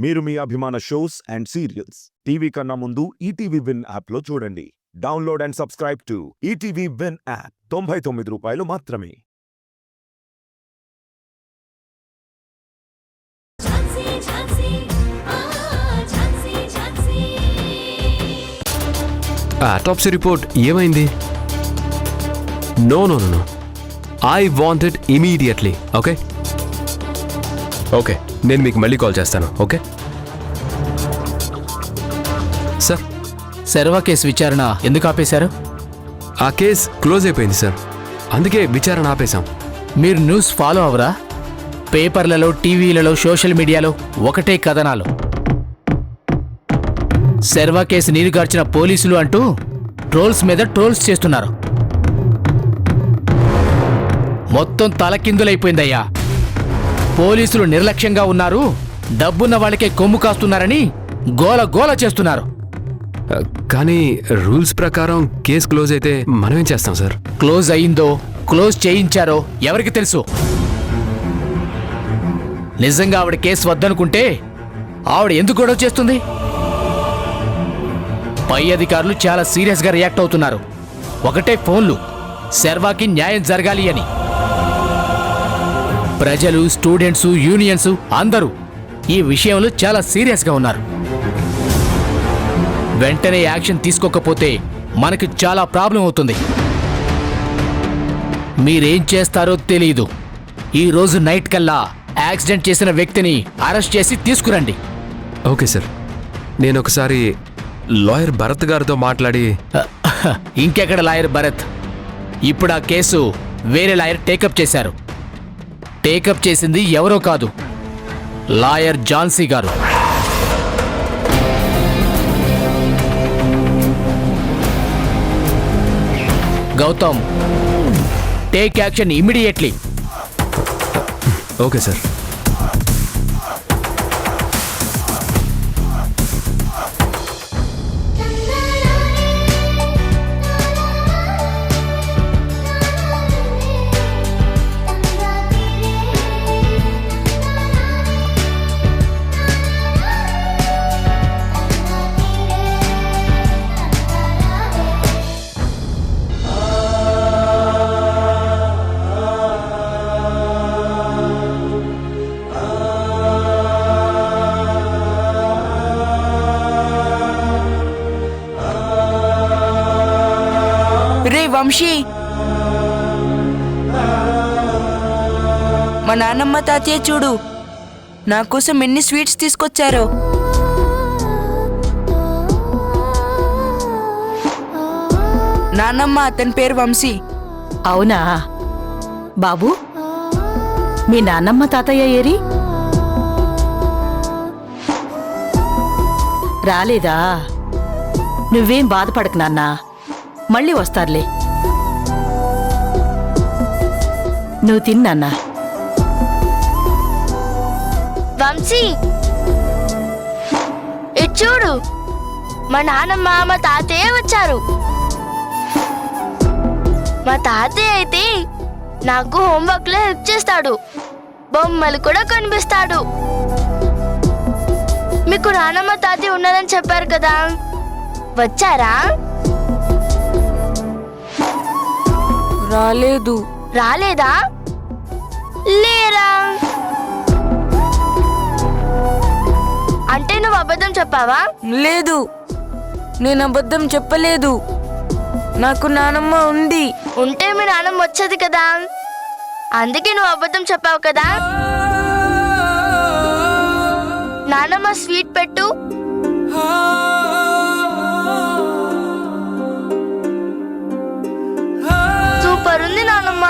మీరు మీ అభిమాన shows and serials TV కన్నా ముందు ఈటీవీ విన్ యాప్లో చూడండి. Download and subscribe to ETV Win app. 99 రూపాయలు మాత్రమే. ఆటోప్సీ రిపోర్ట్ ఏమైంది? No no no no, I want it immediately. Okay okay, నేను మీకు మళ్ళీ కాల్ చేస్తాను. Okay sir. శర్వా కేసు విచారణ ఎందుకు ఆపేశారు? ఆ కేసు క్లోజ్ అయిపోయింది సార్, అందుకే విచారణ ఆపేశాం. మీరు న్యూస్ ఫాలో అవరా? పేపర్లలో, టీవీలలో, సోషల్ మీడియాలో ఒకటే కథనాలు. శర్వా కేసు నీరుగార్చిన పోలీసులు అంటూ ట్రోల్స్ మీద ట్రోల్స్ చేస్తున్నారు. మొత్తం తలకిందులైపోయిందయ్యా. పోలీసులు నిర్లక్ష్యంగా ఉన్నారు, డబ్బున్న వాళ్ళకే కొమ్ము కాస్తున్నారని గోల గోల చేస్తున్నారు. కానీ రూల్స్ ప్రకారం కేసు క్లోజ్ అయితే మనమేం చేస్తాం సార్? క్లోజ్ అయిందో క్లోజ్ చేయించారో ఎవరికి తెలుసు? నిజంగా ఆవిడ కేసు వద్దనుకుంటే ఆవిడ ఎందుకు గొడవ చేస్తుంది? పై అధికారులు చాలా సీరియస్గా రియాక్ట్ అవుతున్నారు. ఒకటే ఫోన్లు, శర్వాకి న్యాయం జరగాలి అని. ప్రజలు, స్టూడెంట్స్, యూనియన్స్ అందరూ ఈ విషయంలో చాలా సీరియస్గా ఉన్నారు. వెంటనే యాక్షన్ తీసుకోకపోతే మనకి చాలా ప్రాబ్లం అవుతుంది. మీరేం చేస్తారో తెలీదు. ఈ రోజు నైట్ కల్లా యాక్సిడెంట్ చేసిన వ్యక్తిని అరెస్ట్ చేసి తీసుకురండి. ఓకే సార్, నేను ఒకసారి లాయర్ భరత్ గారితో మాట్లాడి. ఇంకెక్కడ లాయర్ భరత్? ఇప్పుడు ఆ కేసు వేరే లాయర్ టేకప్ చేశారు. టేకప్ చేసింది ఎవరో కాదు, lawyer Jhansi garu. Gautam, take action immediately. Okay sir. రే వంశీ, మా నాన్నమ్మ తాతయ్య చూడు నా కోసం ఎన్ని స్వీట్స్ తీసుకొచ్చారో. నాన్నమ్మ, అతని పేరు వంశీ. అవునా బాబు, మీ నాన్నమ్మ తాతయ్య ఏరి? రాలేదా? నువ్వేం బాధపడకు నాన్నా, మళ్ళీ వస్తారులే. నువ్వు తిన్నా. వంశీ, ఇటు చూడు, మా నాన్నమ్మ మా తాతయ్య వచ్చారు. మా తాతయ్య అయితే నాకు హోంవర్క్ లో హెల్ప్ చేస్తాడు, బొమ్మలు కూడా కనిపిస్తాడు. మీకు నాన్నమ్మ తాతయ్య ఉన్నారని చెప్పారు కదా, వచ్చారా? రాలేదు. రాలేదా? లేరా? అంటే నువ్వు అబద్ధం చెప్పావా? లేదు, నేను అబద్ధం చెప్పలేదు. నాకు నానమ్మ ఉంది. ఉంటే మీ నాన్నమ్మ వచ్చేది కదా, అందుకే నువ్వు అబద్ధం చెప్పావు కదా. నానమ్మ స్వీట్ పెట్టు. సూపర్ ఉంది నానమ్మ.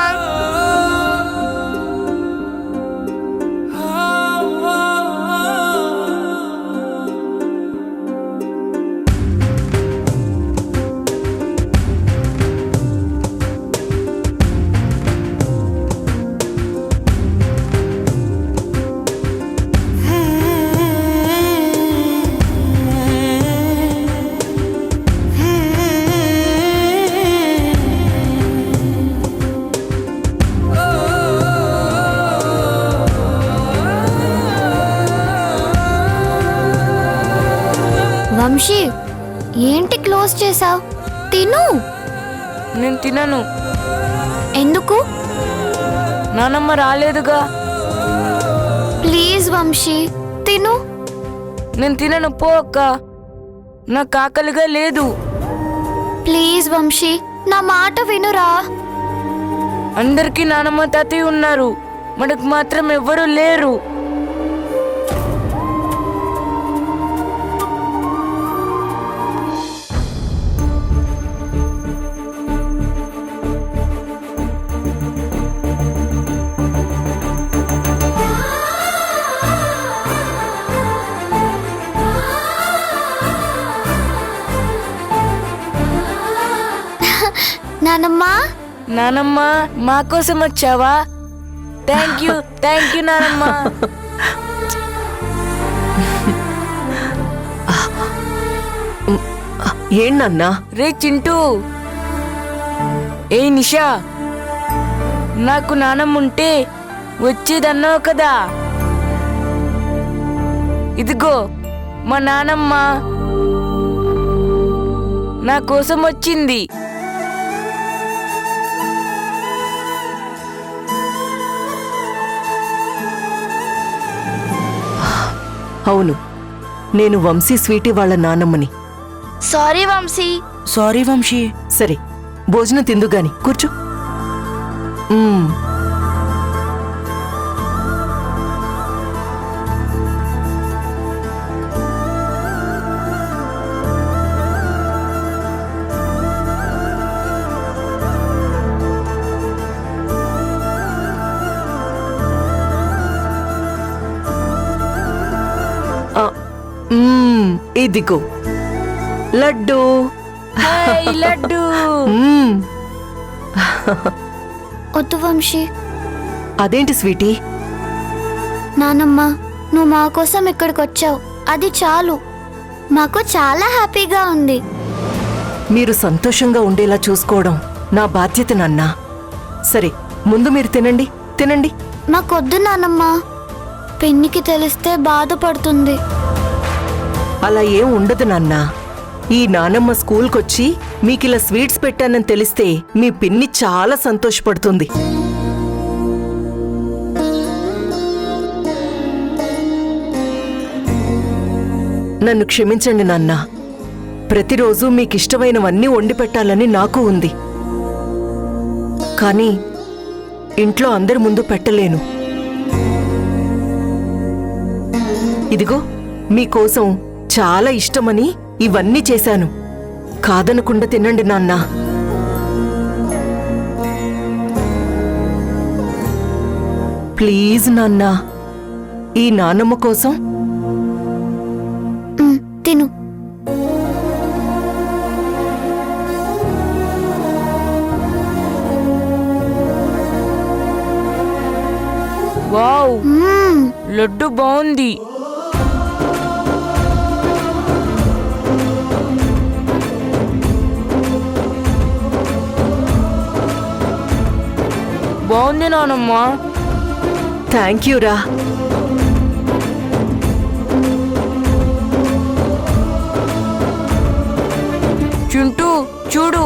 వంశీ ఏంటి క్లోజ్ చేసావు? తిను. నేను తినను. ఎందుకు? నానమ్మ రాలేదుగా. ప్లీజ్ వంశీ తిను. నేను తినను, పో అక్క. నాకు ఆకలిగా లేదు. ప్లీజ్ వంశీ నా మాట వినురా. అందరికీ నానమ్మ తాతయ్య ఉన్నారు, మనకు మాత్రం ఎవ్వరూ లేరు. నానమ్మా. నానమ్మ మా కోసం వచ్చావా? థ్యాంక్ యూ నానమ్మ. ఏంటన్నా? రే చింటూ, ఏ నిషా, నాకు నానమ్మ ఉంటే వచ్చేదన్నావు కదా. ఇదిగో మా నానమ్మ నా కోసం వచ్చింది. అవును, నేను వంశీ స్వీటీ వాళ్ళ నానమ్మని. సారీ వంశీ. సారీ వంశీ. సరే, భోజనం తిందు గాని కూర్చో. ఇదిగో లడ్డు. హాయ్ లడ్డు. వద్దు వంశీ. అదేంటి స్వీటీ? నానమ్మ నువ్వు మా కోసం ఇక్కడికి వచ్చావు, అది చాలు. మాకు చాలా హ్యాపీగా ఉంది. మీరు సంతోషంగా ఉండేలా చూసుకోవడం నా బాధ్యత నాన్నా. సరే, ముందు మీరు తినండి. తినండి. మాకొద్దు నానమ్మ, పెన్నికి తెలిస్తే బాధపడుతుంది. అలా ఏం ఉండదు నాన్నా. ఈ నానమ్మ స్కూల్కొచ్చి మీకిలా స్వీట్స్ పెట్టానని తెలిస్తే మీ పిన్ని చాలా సంతోషపడుతుంది. నన్ను క్షమించండి నాన్నా. ప్రతిరోజు మీకిష్టమైనవన్నీ వండి పెట్టాలని నాకు ఉంది, కానీ ఇంట్లో అందరి ముందు పెట్టలేను. ఇదిగో మీకోసం చాలా ఇష్టమని ఇవన్నీ చేశాను. కాదనకుండా తినండి నాన్నా. ప్లీజ్ నాన్నా, ఈ నాన్నమ్మ కోసం. తిను. వావ్, లడ్డు బాగుంది. బాగుంది నానమ్మ. థ్యాంక్ యూ రా. చింటూ చూడు.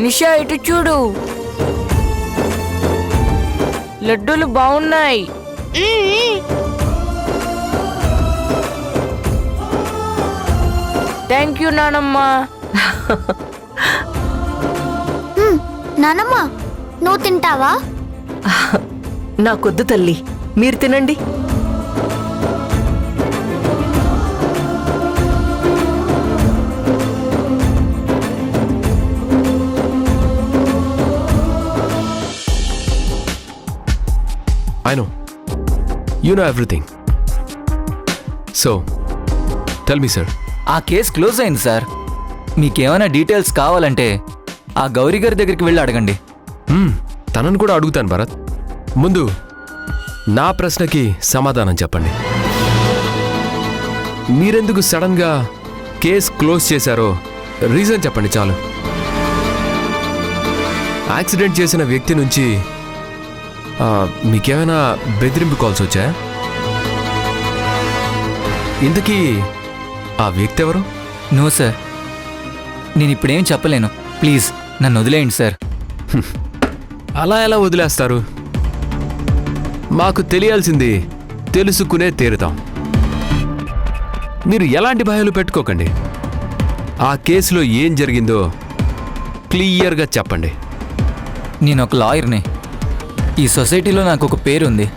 నిషా ఇటు చూడు. లడ్డూలు బాగున్నాయి. థ్యాంక్ యూ నానమ్మ. నానమ్మ నువ్వు తింటావా? నాకొద్దు తల్లి, మీరు తినండి. I know. You know everything. So, tell me, sir. ఆ కేసు క్లోజ్ అయింది సార్. మీకేమైనా డీటెయిల్స్ కావాలంటే ఆ గౌరీ గారి దగ్గరికి వెళ్ళి అడగండి. తనను కూడా అడుగుతాను భరత్. ముందు నా ప్రశ్నకి సమాధానం చెప్పండి. మీరెందుకు సడన్గా కేసు క్లోజ్ చేశారో రీజన్ చెప్పండి చాలు. యాక్సిడెంట్ చేసిన వ్యక్తి నుంచి మీకేమైనా బెదిరింపు కాల్స్ వచ్చాయా? ఇంతకీ ఆ వ్యక్తి ఎవరు? నో సార్, నేను ఇప్పుడేం చెప్పలేను. ప్లీజ్ నన్ను వదిలేయండి సార్. అలా ఎలా వదిలేస్తారు? మాకు తెలియాల్సింది తెలుసుకునే తీరుతాం. మీరు ఎలాంటి భయాలు పెట్టుకోకండి. ఆ కేసులో ఏం జరిగిందో క్లియర్గా చెప్పండి. నేను ఒక లాయర్ని. ఈ సొసైటీలో నాకు ఒక పేరుంది.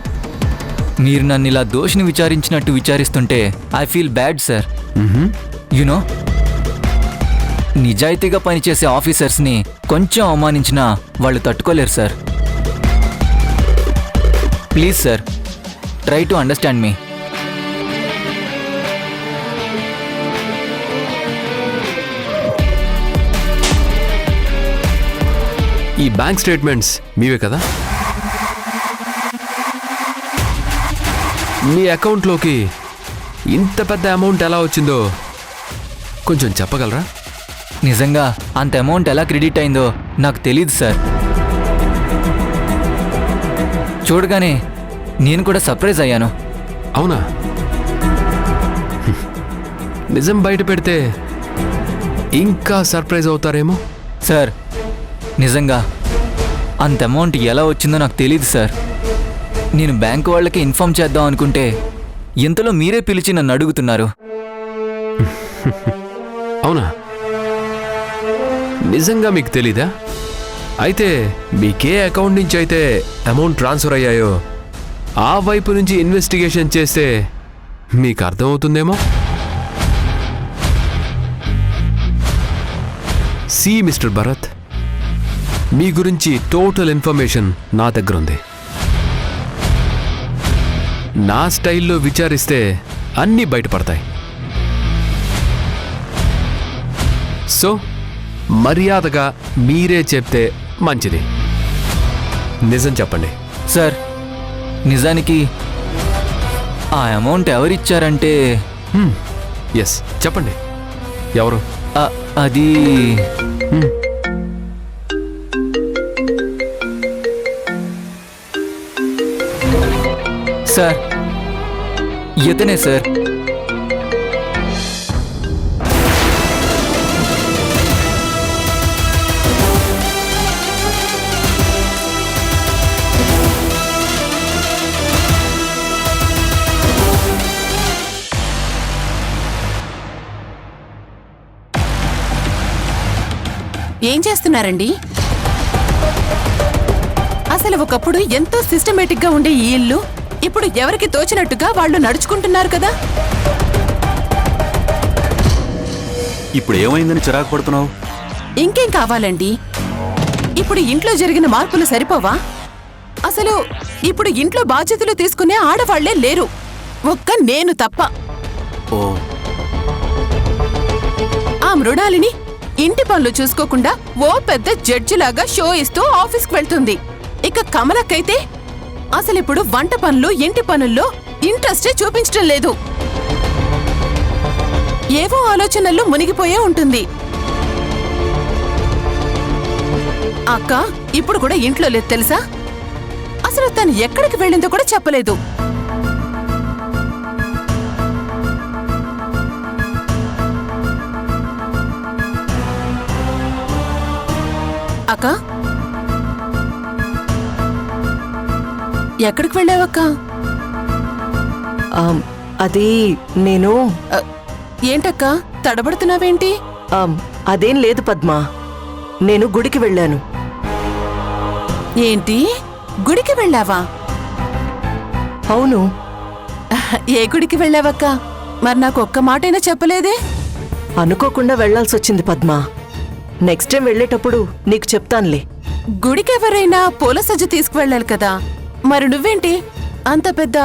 మీరు నన్ను ఇలా దోషిని విచారించినట్టు విచారిస్తుంటే I feel bad sir. You know, నిజాయితీగా పనిచేసే ఆఫీసర్స్ని కొంచెం అవమానించినా వాళ్ళు తట్టుకోలేరు sir. Please sir, try to understand me. ఈ బ్యాంక్ స్టేట్మెంట్స్ మీవే కదా? మీ అకౌంట్లోకి ఇంత పెద్ద అమౌంట్ ఎలా వచ్చిందో కొంచెం చెప్పగలరా? నిజంగా అంత అమౌంట్ ఎలా క్రెడిట్ అయిందో నాకు తెలియదు సార్. చూడగానే నేను కూడా సర్ప్రైజ్ అయ్యాను. అవునా? నిజం బయట పెడితే ఇంకా సర్ప్రైజ్ అవుతారేమో. సార్, నిజంగా అంత అమౌంట్ ఎలా వచ్చిందో నాకు తెలియదు సార్. నేను బ్యాంకు వాళ్ళకి ఇన్ఫార్మ్ చేద్దాం అనుకుంటే ఇంతలో మీరే పిలిచి నన్ను అడుగుతున్నారు. అవునా? నిజంగా మీకు తెలీదా? అయితే మీకే అకౌంట్ నుంచి అయితే అమౌంట్ ట్రాన్స్ఫర్ అయ్యాయో ఆ వైపు నుంచి ఇన్వెస్టిగేషన్ చేస్తే మీకు అర్థమవుతుందేమో. సి మిస్టర్ భరత్, మీ గురించి టోటల్ ఇన్ఫర్మేషన్ నా దగ్గర ఉంది. నా స్టైల్లో విచారిస్తే అన్నీ బయటపడతాయి. సో మర్యాదగా మీరే చెప్తే మంచిది. నిజం చెప్పండి. సార్, నిజానికి ఆ అమౌంట్ ఎవరిచ్చారంటే ఎస్, చెప్పండి. ఎవరు? అది సార్, ఇతనే సార్. ఏం చేస్తున్నారండి? అసలు ఒకప్పుడు ఎంతో సిస్టమేటిక్ గా ఉండే ఈ ఇల్లు ఇప్పుడు ఎవరికి తోచినట్టుగా వాళ్ళు నడుచుకుంటున్నారు కదా. ఇప్పుడు ఏమైందని చిరాకు పడుతున్నావు? ఇంకేం కావాలండి? ఇప్పుడు ఇంట్లో జరిగిన మార్పులు సరిపోవా? అసలు ఇప్పుడు ఇంట్లో బాధ్యతలు తీసుకునే ఆడవాళ్లే లేరు, ఒక్క నేను తప్ప. ఓ, ఆ మృణాలిని ఇంటి పనులు చూసుకోకుండా ఓ పెద్ద జడ్జిలాగా షో ఇస్తూ ఆఫీస్కి వెళ్తుంది. ఇక కమలక్కైతే అసలిప్పుడు వంట పనులు ఇంటి పనుల్లో ఇంట్రెస్టే చూపించడం లేదు. ఏవో ఆలోచనల్లో మునిగిపోయే ఉంటుంది. అక్క ఇప్పుడు కూడా ఇంట్లో లేదు తెలుసా? అసలు తను ఎక్కడికి వెళ్ళిందో కూడా చెప్పలేదు. అక్క, ఎక్కడికి వెళ్ళావక్క? అది నేను ఏంటక్క తడబడుతున్నావేంటి? అదేం లేదు పద్మా, నేను గుడికి వెళ్ళాను. ఏంటి, గుడికి వెళ్ళావా? అవును. ఏ గుడికి వెళ్ళావక్క? మరి నాకు ఒక్క మాటైనా చెప్పలేదే? అనుకోకుండా వెళ్లాల్సొచ్చింది పద్మా. నెక్స్ట్ టైం వెళ్ళేటప్పుడు నీకు చెప్తానులే. గుడికెవరైనా పూల సజ్జ తీసుకువెళ్ళాలి కదా, మరి నువ్వేంటి అంత పెద్ద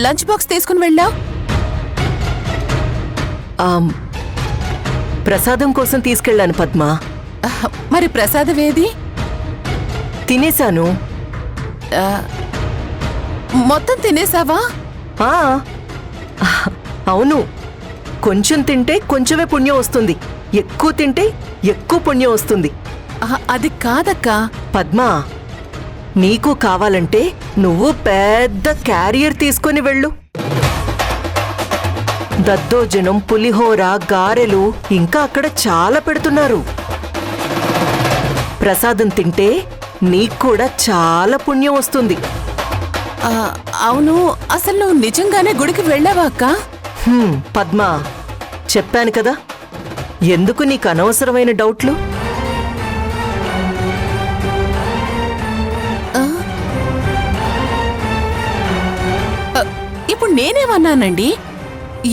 లంచ్ బాక్స్ తీసుకుని వెళ్ళావు? ప్రసాదం కోసం తీసుకెళ్లాను పద్మా. మరి ప్రసాదం ఏది? తినేశాను. మొత్తం తినేసావా? అవును, కొంచెం తింటే కొంచెమే పుణ్యం వస్తుంది, ఎక్కువ తింటే ఎక్కువ పుణ్యం వస్తుంది. అది కాదక్కా. పద్మా, నీకు కావాలంటే నువ్వు పెద్ద క్యారియర్ తీసుకొని వెళ్ళు. దద్దోజనం, పులిహోర, గారెలు ఇంకా అక్కడ చాలా పెడుతున్నారు. ప్రసాదం తింటే నీకు కూడా చాలా పుణ్యం వస్తుంది. ఆ, అవును, అసలు నువ్వు నిజంగానే గుడికి వెళ్ళావా అక్క? పద్మా, చెప్పాను కదా, ఎందుకు నీకు అనవసరమైన డౌట్లు? ఇప్పుడు నేనేమన్నానండి?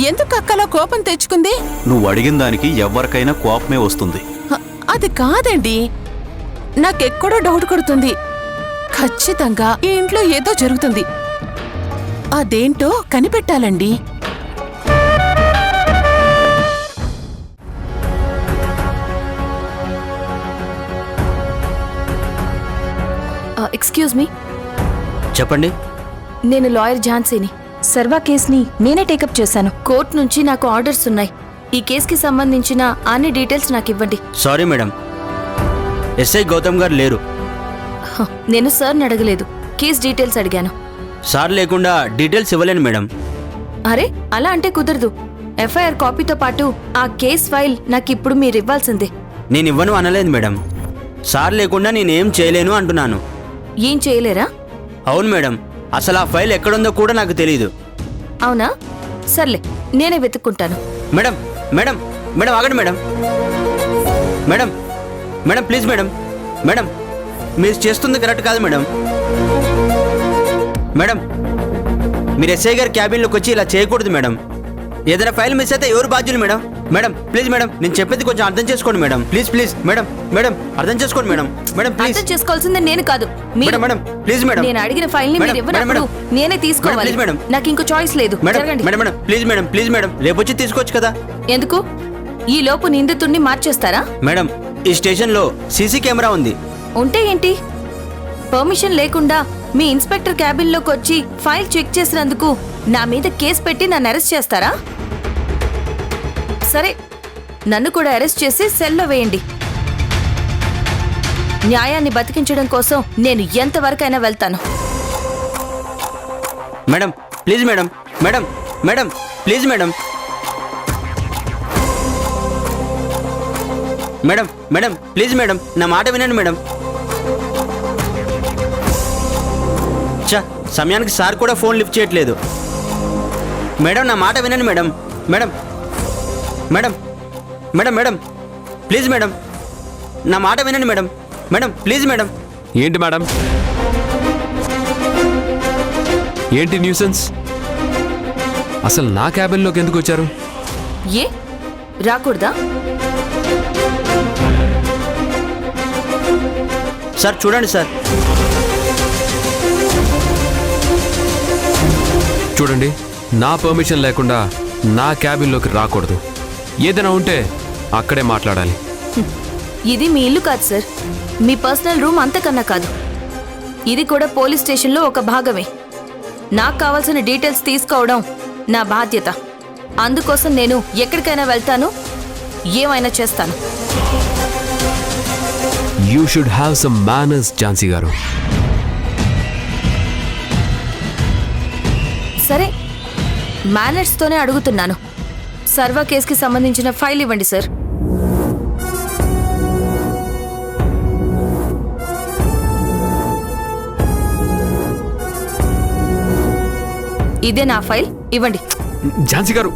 ఎందుకు అక్కలా కోపం తెచ్చుకుంది? నువ్వు అడిగిన దానికి ఎవరికైనా కోపమే వస్తుంది. అది కాదండి, నాకెక్కడో డౌట్ కొడుతుంది. ఖచ్చితంగా ఈ ఇంట్లో ఏదో జరుగుతుంది. అదేంటో కనిపెట్టాలండి. ఎక్స్క్యూజ్ మీ, చెప్పండి. నేను లాయర్ ఝాన్సీని. సర్వా కేసుని నేనే టేకప్ చేశాను. కోర్టు నుంచి నాకు ఆర్డర్స్ ఉన్నాయి. ఈ కేసుకి సంబంధించిన అన్ని డీటెయిల్స్ నాకు ఇవ్వండి. సారీ మేడం, ఎస్ఐ గౌతమ్ గారు లేరు. నేను సార్ని అడగలేదు, కేస్ డీటెయిల్స్ అడిగాను. సార్ లేకుండా డీటెయిల్స్ ఇవ్వలేను మేడం. అరే, అలా అంటే కుదరదు. ఎఫ్ఐఆర్ కాపీతో పాటు ఆ కేస్ ఫైల్ నాకు ఇప్పుడు మీరు ఇవ్వాల్సిందే. నేను ఇవ్వను అనలేదు మేడం. సార్ లేకుండా నేనేం చేయలేను అంటున్నాను. ఏం చేయలేరా? అవును మేడం, అసలు ఆ ఫైల్ ఎక్కడుందో కూడా నాకు తెలియదు. అవునా? సర్లే, నేనే వెతుక్కుంటాను. మేడం మేడం మేడం ఆగండి madam. Madam madam please madam. Madam మీరు చేస్తుంది కరెక్ట్ కాదు మేడం. మేడం మీరు ఎస్ఐ గారి క్యాబిన్లోకి వచ్చి ఇలా చేయకూడదు మేడం. ఏదైనా ఫైల్ మిస్ అయితే ఎవరు బాధ్యులు మేడం? మేడం ప్లీజ్ మేడం, నేను చెప్పేది కొంచెం అర్థం చేసుకోండి madam. Please please madam. Madam అర్థం చేసుకోండి మేడం. Madam please. అర్థం చేసుకోవాల్సిందే నేను కాదు మీరు. Madam madam please madam. నేను అడిగిన ఫైల్ ని మీరు ఇవ్వనప్పుడు నేనే తీసుకోవాలి. Please madam. నాకు ఇంకో చాయిస్ లేదు. మేడం జరగండి. Madam madam please madam. Please madam, రేపు వచ్చి తీసుకోవచ్చు కదా. ఎందుకు? ఈ లోపు నిందితుడిని మార్చేస్తారా? మేడం ఈ స్టేషన్లో సీసీ కెమెరా ఉంది. ఉంటే ఏంటి? పర్మిషన్ లేకుండా మీ ఇన్స్పెక్టర్ క్యాబిన్లోకి వచ్చి ఫైల్ చెక్ చేసినందుకు నా మీద కేసు పెట్టి నన్ను అరెస్ట్ చేస్తారా? సరే, నన్ను కూడా అరెస్ట్ చేసి సెల్లో వేయండి. న్యాయాన్ని బతికించడం కోసం నేను ఎంతవరకైనా వెళ్తాను. Madam please madam. Madam madam please madam. Madam madam please madam, నా మాట వినండి మేడం. సమయానికి సార్ కూడా ఫోన్ లిఫ్ట్ చేయట్లేదు. మేడం నా మాట వినండి madam. Madam madam madam madam please madam, నా మాట వినండి మేడం. Madam please madam. ఏంటి మేడం? ఏంటి న్యూసెన్స్? అసలు నా క్యాబిన్లోకి ఎందుకు వచ్చారు? ఏ రాకూడదా? సార్ చూడండి సార్. చూడండి, నా పర్మిషన్ లేకుండా నా క్యాబిన్లోకి రాకూడదు. ఏదైనా ఉంటే అక్కడే మాట్లాడాలి. ఇది మీ ఇల్లు కాదు సార్, మీ పర్సనల్ రూమ్ అంతకన్నా కాదు. ఇది కూడా పోలీస్ స్టేషన్లో ఒక భాగమే. నాకు కావాల్సిన డీటెయిల్స్ తీసుకోవడం నా బాధ్యత. అందుకోసం నేను ఎక్కడికైనా వెళ్తాను, ఏమైనా చేస్తాను. You should have some manners Jhansi గారు. సరే, మేనర్స్తోనే అడుగుతున్నాను. సర్వా కేసుకి సంబంధించిన ఫైల్ ఇవ్వండి సార్. ఇదే నా ఫైల్, ఇవ్వండి. ఝాన్సీ గారు,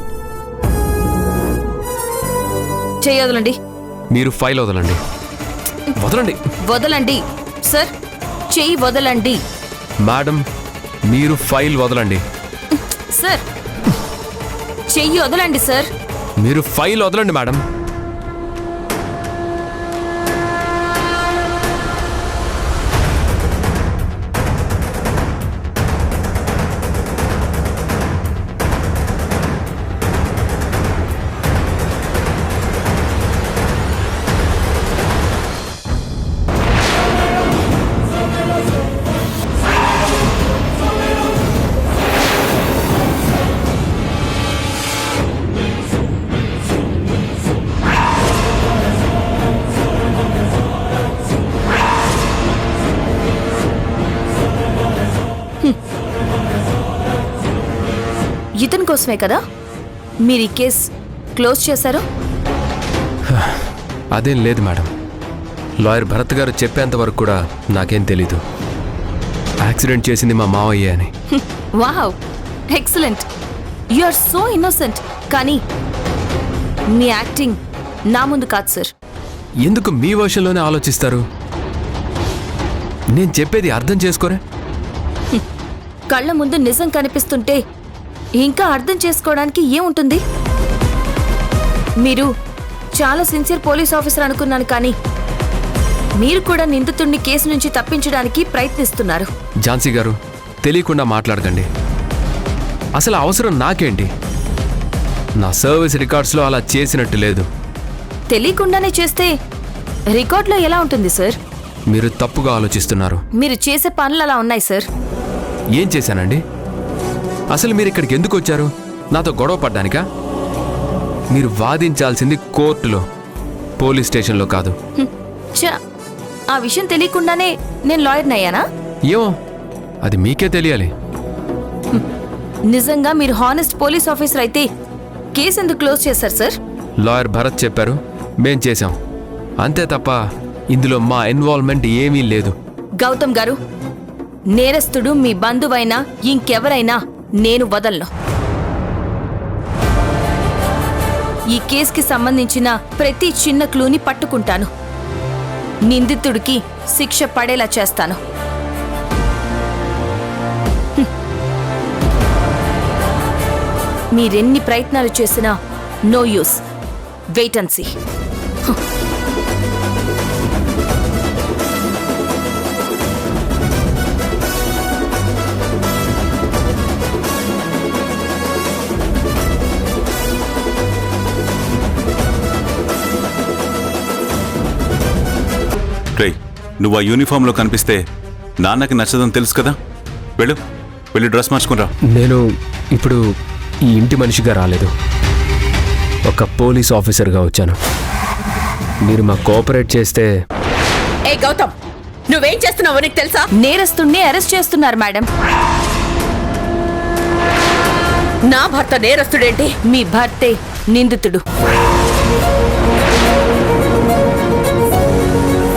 చెయ్యి వదలండి. మీరు ఫైల్ వదలండి. వదలండి. వదలండి సార్, చెయ్యి వదలండి. మేడం మీరు ఫైల్ వదలండి. సార్, చెయ్యి వదలండి సార్. మీరు ఫైల్ వదలండి మేడం. ఇతని కోసమే కదా మీరు ఈ కేస్ క్లోజ్ చేశారు? అదేం లేదు మేడం. లాయర్ భరత్ గారు చెప్పేంత వరకు కూడా నాకేం తెలీదు. యాక్సిడెంట్ చేసింది మా మావయ్య అని. Wow, excellent. You are so innocent. కానీ మీ యాక్టింగ్ నా ముందు కాదు సార్. ఎందుకు మీ వర్షంలోనే ఆలోచిస్తారు? నేను చెప్పేది అర్థం చేసుకోరే. కళ్ళ ముందు నిజం కనిపిస్తుంటే ఇంకా అర్థం చేసుకోవడానికి ఏముంటుంది? మీరు చాలా సిన్సియర్ పోలీస్ ఆఫీసర్ అనుకున్నాను, కానీ మీరు కూడా నిందితుడిని కేసు నుంచి తప్పించడానికి ప్రయత్నిస్తున్నారు. ఝాన్సీ గారు, తెలియకుండా మాట్లాడకండి. అసలు అవసరం నాకేంటి? నా సర్వీస్ రికార్డ్స్లో అలా చేసినట్టు లేదు. తెలియకుండానే చేస్తే రికార్డులో ఎలా ఉంటుంది సార్? మీరు తప్పుగా ఆలోచిస్తున్నారు. మీరు చేసే పనులు అలా ఉన్నాయి సార్. ఏం చేశానండి? అసలు మీరు ఇక్కడికి ఎందుకు వచ్చారు? నాతో గొడవ పడ్డానికా? మీరు వాదించాల్సింది కోర్టులో, పోలీస్ స్టేషన్లో కాదు. ఆ విషయం తెలియకుండానే నేను లాయర్ని అయ్యానా? ఏమో, అది మీకే తెలియాలి. నిజంగా మీరు హానెస్ట్ పోలీస్ ఆఫీసర్ అయితే కేసు ఎందుకు క్లోజ్ చేశారు సార్? లాయర్ భరత్ చెప్పారు, మేం చేశాం, అంతే తప్ప ఇందులో మా ఇన్వాల్వ్మెంట్ ఏమీ లేదు. గౌతమ్ గారు, నేరస్తుడు మీ బంధువైనా ఇంకెవరైనా నేను వదలను. ఈ కేసుకి సంబంధించిన ప్రతి చిన్న క్లూని పట్టుకుంటాను. నిందితుడికి శిక్ష పడేలా చేస్తాను. మీరెన్ని ప్రయత్నాలు చేసినా no use. Wait and see. రే, నువ్వు ఆ యూనిఫామ్లో కనిపిస్తే నాన్నకి నచ్చదని తెలుసు కదా. వెళ్ళి డ్రెస్ మార్చుకునిరా. నేను ఇప్పుడు ఈ ఇంటి మనిషిగా రాలేదు, ఒక పోలీస్ ఆఫీసర్గా వచ్చాను. మీరు మా కోఆపరేట్ చేస్తే. ఏ గౌతమ్, నువ్వేం చేస్తున్నావో నీకు తెలుసా? నేరస్తుడిని అరెస్ట్ చేస్తున్నారు మేడం. నా భర్త నేరస్తుడేంటి? మీ భర్తే నిందితుడు.